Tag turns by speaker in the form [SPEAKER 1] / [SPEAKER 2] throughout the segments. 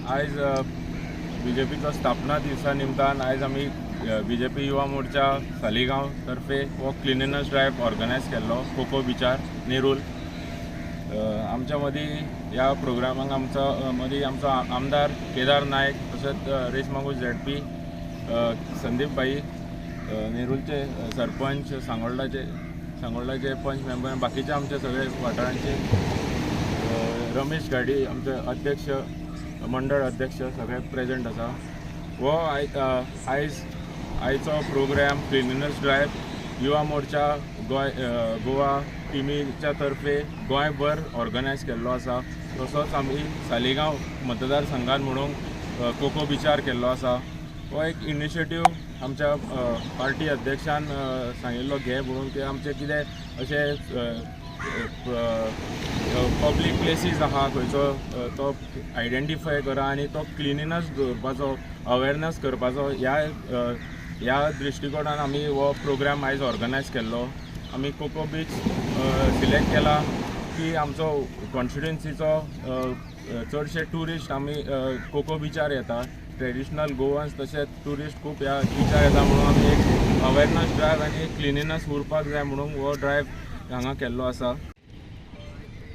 [SPEAKER 1] आज बीजेपीचो स्थापना दिवसा निमतान आज आमी बीजेपी युवा मोर्चा सालिगांव तर्फे वो क्लिनिनस ड्रायव्ह ऑर्गनायज केल्लो कोको बिचार नेरूल। आमच्या मदीं ह्या प्रोग्रामाक आमचो आमदार केदार नायक तशेंच रेसमागूज झेडपी संदीप भाई, नेरूलचे सरपंच, सांगोळडाचे पंच मेंबर, बाकीचे आमचे सगळे वाठारांचे रमेश गाडी आमचे अध्यक्ष, मंडळ अध्यक्ष सगळे प्रेजेंट आसा। वो आयचो programme cleanliness drive Yuva Morcha Goa टिमीच्या तर्फे गोंयभर ऑर्गनायज केल्लो आसा। तसोच आमी सालिगांव मतदारसंघान म्हणून कोको बिचार केल्लो आसा। हो एक इनिशिएटीव आमच्या पार्टी अध्यक्षान सांगिल्लो घे म्हणून की आमचे कितें अशें पब्लीक प्लेसीस आहा खंयचो तो आयडेंटिफाय करा आनी तो क्लिनिनस दवरपाचो, अवेरनस करपाचो ह्या दृश्टिकोनान आमी हो प्रोग्राम आयज ऑर्गनायज केल्लो। आमी कोको बीच सिलेक्ट केला की आमचो कॉन्स्टिट्युएन्सीचो चडशे ट्युरिस्ट आमी कोको बिचार येता, ट्रेडिशनल गोवन्स तशेंच ट्युरिस्ट खूब ह्या बिचार येता म्हणून आमी एक अवेरनस ड्रायव्ह आनी क्लिनिनस उरपाक जाय म्हणून हो ड्रायव्ह हांगा केल्लो आसा।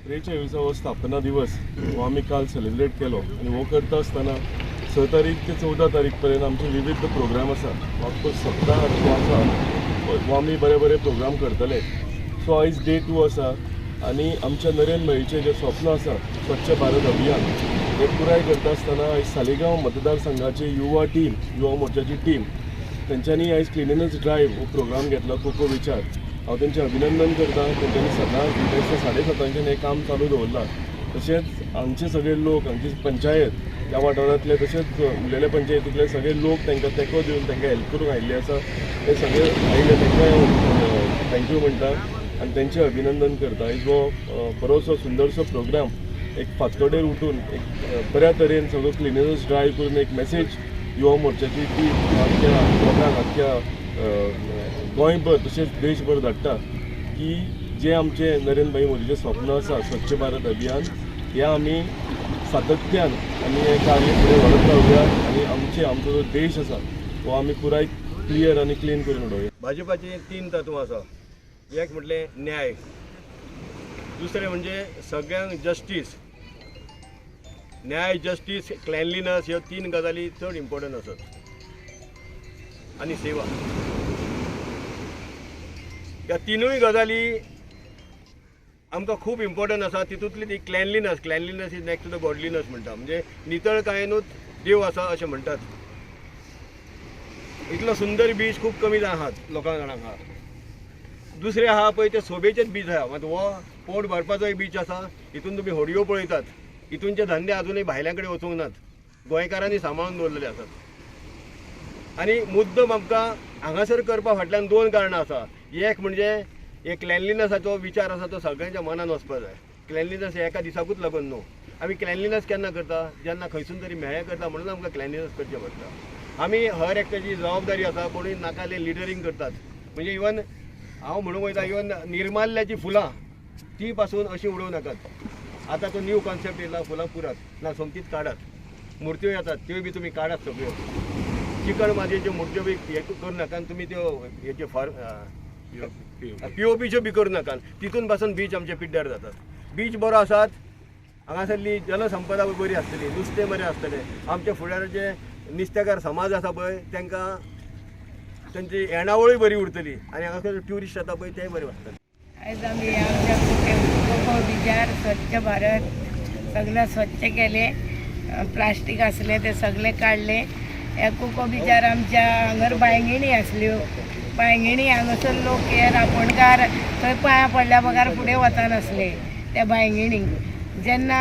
[SPEAKER 2] 43वा स्थापना दिवस हो आमी काल सेलिब्रेट केलो आनी हो करता आसतना 6 तारीख ते 14 तारीख पर्यंत आमचे विविध प्रोग्राम आसा। फक्त सप्ताह जो आसा हो आमी बरे प्रोग्राम करतले। सो आयज डे 2 आसा आनी आमच्या नरेंद्र भाईचें जें स्वप्न आसा स्वच्छ भारत अभियान हे पुराय करता आसतना आयज सालिगांव मतदारसंघाची युवा मोर्चाची टीम तेंच्यांनी आयज क्लिनिनस ड्रायव्ह हो प्रोग्राम घेतला कोको बिचार। हांव तेंचें अभिनंदन करता। तेंच्यांनी सदांच 7:30 हें काम चालू दवरलां। तशेंच हांगचे सगळे लोक, हांगची पंचायत ह्या वाठारांतले तशेंच उरलेले पंचायतींतले सगळे लोक तांकां तेंको दिवन तांकां हेल्प करूंक आयिल्ले आसा। ते सगळे आयिल्ले तांकां थँक्यू म्हणटा आनी तेंचें अभिनंदन करता। आयज हो बरोसो सुंदरसो प्रोग्राम एक फातोडेर उठून एक बऱ्या तरेन सगळो क्लिनिनस ड्रायव्ह करून एक मेसेज युवा मोर्चाची टीम आख्या लोकांक आख्या गोंयभर तशेंच देशभर धाडटा की जे आमचे नरेंद्र भाई मोदीचें स्वप्न आसा स्वच्छ भारत अभियान हें आमी सातत्यान आमी हें कार्य फुडें व्हरत रावया आनी आमचो जो देश आसा हो आमी पुराय क्लियर आनी क्लीन करून उडोवया।
[SPEAKER 3] भाजपाची 3 तत्व आसा। एक म्हटलें न्याय, दुसरें म्हणजे सगळ्यांक जस्टीस। न्याय, जस्टीस, क्लॅनलीनस ह्यो 3 गजाली चड इम्पॉर्टंट आसात आनी सेवा। ह्या 3ूय गजाली आमकां खूब इम्पॉर्टंट आसा। तितूंतली ती क्लॅनलीनस इज नॅक्स्ट टू द गॉडलीनस म्हणटा, म्हणजे नितळकायेनूच देव आसा अशें म्हणटात। इतलो सुंदर बीच खूब कमी आहात लोकां जाणांक आहा। दुसरे आहा पळय ते सोबेचेच बीच आहा, मात हो पोट भरपाचोय बीच आसा। हितून तुमी होडयो पळयतात, हितूनचे धंदे अजूनय भायल्या कडेन वचूंक नात, गोंयकारांनी सांबाळून दवरलेले आसात। आनी मुद्दम आमकां हांगासर करपा फाटल्यान 2 कारणां आसा। एक म्हणजे एक क्लॅनलीनसाचो विचार आसा तो सगळ्यांच्या मनान वचपा जाय। क्लॅनलीनस एका दिसाकूच लागून न्हू। आमी क्लॅनलीनस केन्ना करता, जेन्ना खंयसून तरी मेळ्ळें करता म्हणून आमकां क्लॅनलीनस करचें पडटा। आमी हर एकट्याची जबाबदारी आसा, कोणूय नाकाले लिडरींग करतात। म्हणजे इवन हांव म्हणूंक वयता, इवन निर्माल्याची फुलां ती पासून अशी उडोवं नाकात। आतां तो न्यू कॉन्सेप्ट येयला, फुलां पुरात ना सोमतीच काडात। मुर्त्यो येतात त्यो बी तुमी काडात सगळ्यो। चिकन मातयेच्यो मुर्त्यो बी हे करूं नाका, तुमी त्यो हेचे POPच्यो बी करूं नाका। तितून पासून बीच आमचे पिड्ड्यार जातात। बीच बरो आसात, हांगासरली जनसंपदा बरी आसतली, नुस्तें बरें आसतलें। आमच्या फुडाराचे नुस्तेकार समाज आसा पळय तांकां तांची येणावळूय बरी उरतली आनी हांगासर ट्युरिस्ट येता पळय तेय बरें वाटतलें।
[SPEAKER 4] आयज आमी आमच्या कोको बिचार स्वच्छ भारत सगळं स्वच्छ केले। प्लास्टीक असले ते सगळे काढले। हे कोको बिचार आमच्या हांगर बांयगिणी आसल्यो, बांयगिणी हांगासर लोक हे रांपोणकार थंय पांयां पडल्या बगार फुडें वचनासले त्या बांयगिणीक। जेन्ना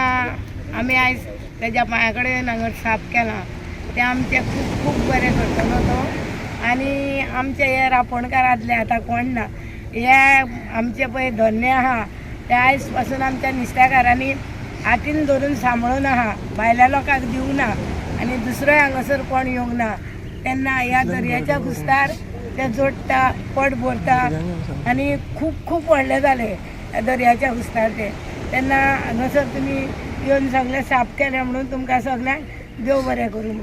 [SPEAKER 4] आमी आयज तेज्या पांया कडेन हांगर साफ केलां तें आमचें खूब बरें करतलो तो। आनी आमचे हे रांपोणकारांतले आतां कोण ना, हे आमचे पळय धन्य आहा ते आयज पासून आमच्या नुस्तेकारांनी हातीन धरून सांबाळून आहा, भायल्या लोकांक दिवंक ना आनी दुसरोय हांगासर कोण येवंक ना। तेन्ना ह्या दर्याच्या कुस्तार ते जोडटा, पट भरता आनी खूब व्हडले जाले दर्याच्या कुस्तार ते। तेन्ना हांगासर तुमी येवन सगळें साफ केलें म्हणून तुमकां सगळ्यांक देव बरें करूं.